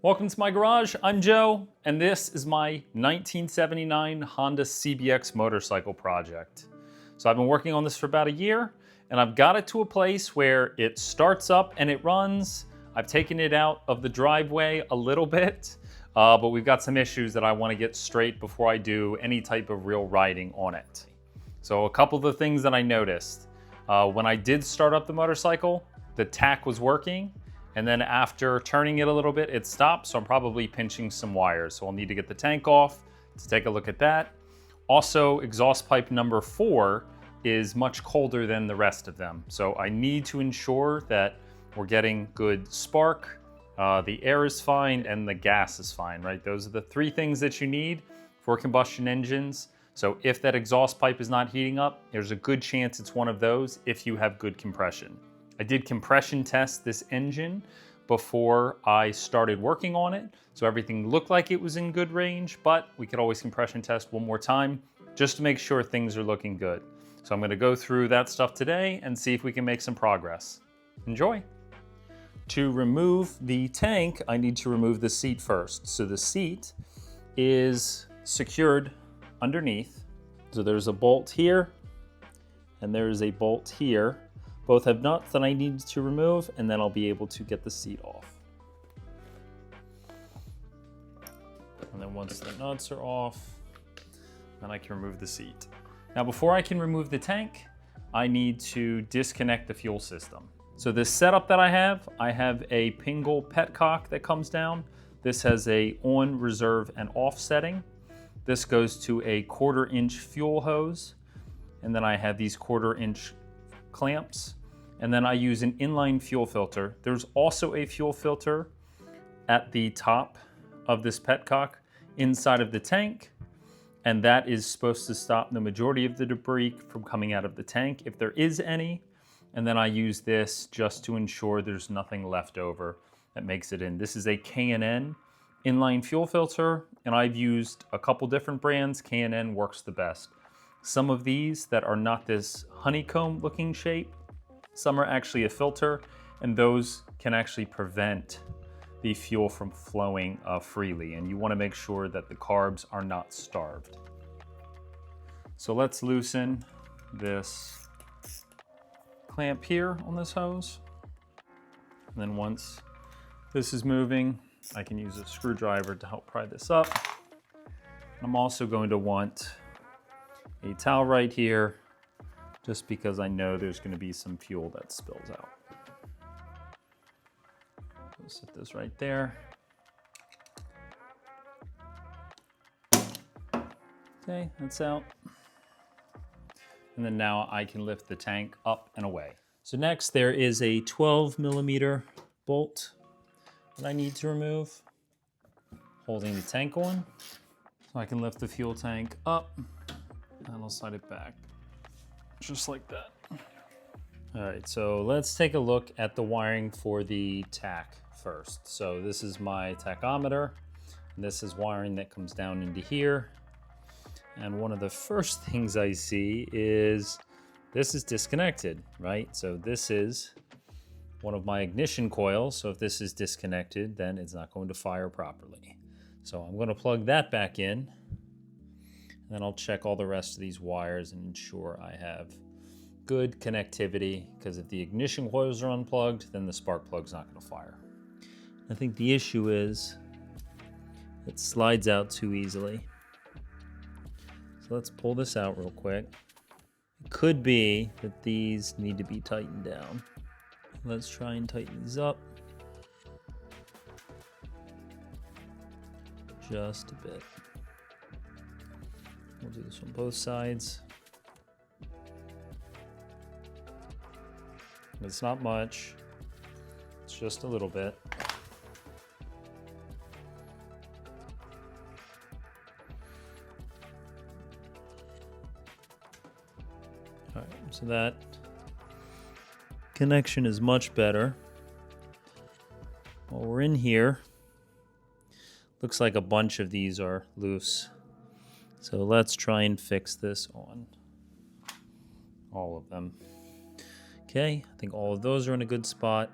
Welcome to my garage. I'm Joe, and this is my 1979 Honda CBX motorcycle project. So I've been working on this for about a year, and I've got it to a place where it starts up and it runs. I've taken it out of the driveway a little bit, but we've got some issues that I want to get straight before I do any type of real riding on it. So a couple of the things that I noticed. When I did start up the motorcycle, the tach was working. And then after turning it a little bit, it stopped, so I'm probably pinching some wires. So I'll need to get the tank off to take a look at that. Also, exhaust pipe number 4 is much colder than the rest of them. So I need to ensure that we're getting good spark, the air is fine, and the gas is fine, right? Those are the 3 things that you need for combustion engines. So if that exhaust pipe is not heating up, there's a good chance it's one of those if you have good compression. I did compression test this engine before I started working on it, so everything looked like it was in good range, but we could always compression test one more time just to make sure things are looking good. So I'm gonna go through that stuff today and see if we can make some progress. Enjoy. To remove the tank, I need to remove the seat first. So the seat is secured underneath. So there's a bolt here, and there's a bolt here. Both have nuts that I need to remove, and then I'll be able to get the seat off. And then once the nuts are off, then I can remove the seat. Now before I can remove the tank, I need to disconnect the fuel system. So this setup that I have a Pingle petcock that comes down. This has a on, reserve, and off setting. This goes to a 1/4 inch fuel hose. And then I have these 1/4 inch clamps, and then I use an inline fuel filter. There's also a fuel filter at the top of this petcock inside of the tank, and that is supposed to stop the majority of the debris from coming out of the tank if there is any. And then I use this just to ensure there's nothing left over that makes it in. This is a K&N inline fuel filter, and I've used a couple different brands. K&N works the best. Some of these that are not this honeycomb looking shape, some are actually a filter, and those can actually prevent the fuel from flowing freely. And you want to make sure that the carbs are not starved. So let's loosen this clamp here on this hose. And then once this is moving, I can use a screwdriver to help pry this up. I'm also going to want a towel right here, just because I know there's going to be some fuel that spills out. I'll set this right there. Okay, that's out. And then now I can lift the tank up and away. So next there is a 12mm bolt that I need to remove, holding the tank on. So I can lift the fuel tank up, and I'll slide it back, just like that. All right, so let's take a look at the wiring for the tach first. So this is my tachometer, and this is wiring that comes down into here. And one of the first things I see is this is disconnected, right? So this is one of my ignition coils. So if this is disconnected, then it's not going to fire properly. So I'm going to plug that back in. Then I'll check all the rest of these wires and ensure I have good connectivity, because if the ignition coils are unplugged, then the spark plug's not going to fire. I think the issue is it slides out too easily. So let's pull this out real quick. It could be that these need to be tightened down. Let's try and tighten these up just a bit. We'll do this on both sides. It's not much, it's just a little bit. All right, so that connection is much better. While we're in here, looks like a bunch of these are loose. So let's try and fix this on all of them. Okay, I think all of those are in a good spot.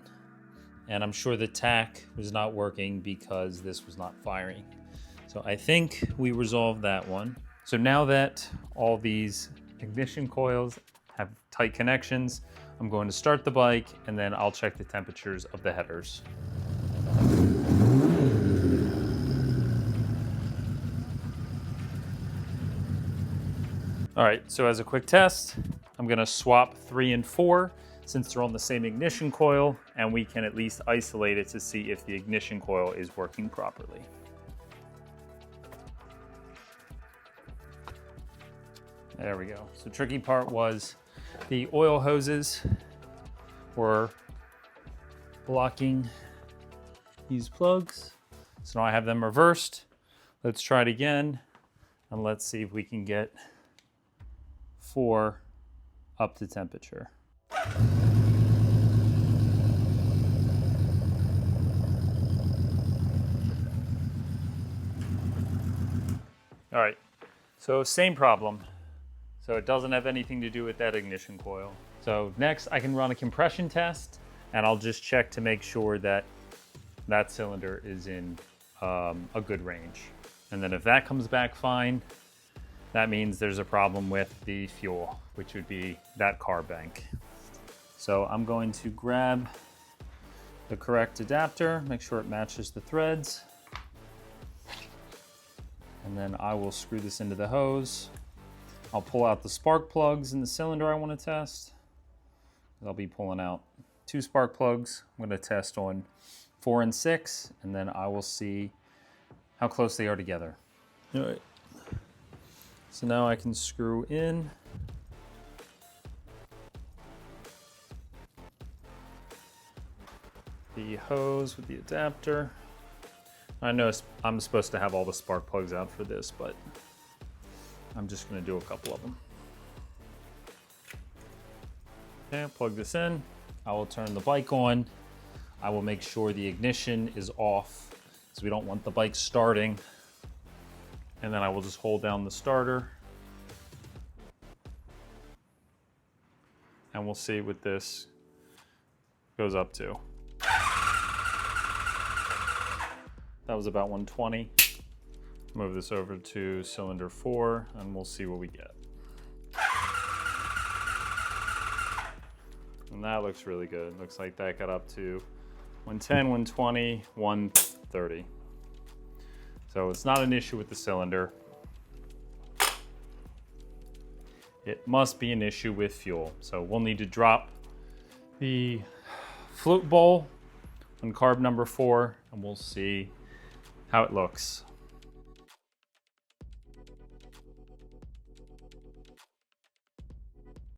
and I'm sure the tach was not working because this was not firing. So I think we resolved that one. So now that all these ignition coils have tight connections, I'm going to start the bike and then I'll check the temperatures of the headers. All right, so as a quick test, I'm gonna swap 3 and 4 since they're on the same ignition coil, and we can at least isolate it to see if the ignition coil is working properly. There we go. So tricky part was the oil hoses were blocking these plugs. So now I have them reversed. Let's try it again, and let's see if we can get 4 up to temperature. All right, so same problem. So it doesn't have anything to do with that ignition coil. So next I can run a compression test, and I'll just check to make sure that that cylinder is in a good range. And then if that comes back fine, that means there's a problem with the fuel, which would be that carb bank. So I'm going to grab the correct adapter, make sure it matches the threads. And then I will screw this into the hose. I'll pull out the spark plugs in the cylinder I want to test. I'll be pulling out 2 spark plugs. I'm going to test on 4 and 6, and then I will see how close they are together. All right. So now I can screw in the hose with the adapter. I know I'm supposed to have all the spark plugs out for this, but I'm just going to do a couple of them. Okay, plug this in. I will turn the bike on. I will make sure the ignition is off, because we don't want the bike starting. And then I will just hold down the starter. And we'll see what this goes up to. That was about 120. Move this over to cylinder 4 and we'll see what we get. And that looks really good. Looks like that got up to 110, 120, 130. So it's not an issue with the cylinder. It must be an issue with fuel. So we'll need to drop the float bowl on carb number 4 and we'll see how it looks.